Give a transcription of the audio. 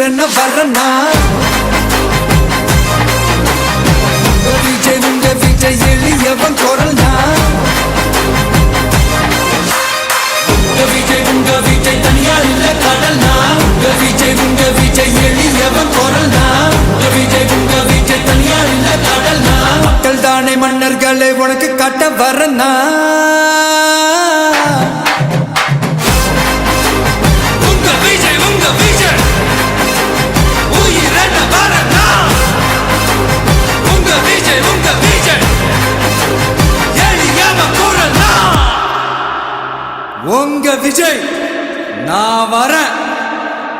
உயிரென்ன வரனா உங்க விஜய் எளியவன் குரல்னா உங்க விஜய் தனியார் இல்ல கடல்னா உங்க விஜய் எளியவன் குரல்னா உங்க விஜய் தனியார் இல்ல கடல்னா மக்கள் தானே மன்னர்களை உனக்கு காட்ட வரனா உங்க விஜய் நான் வரேன்.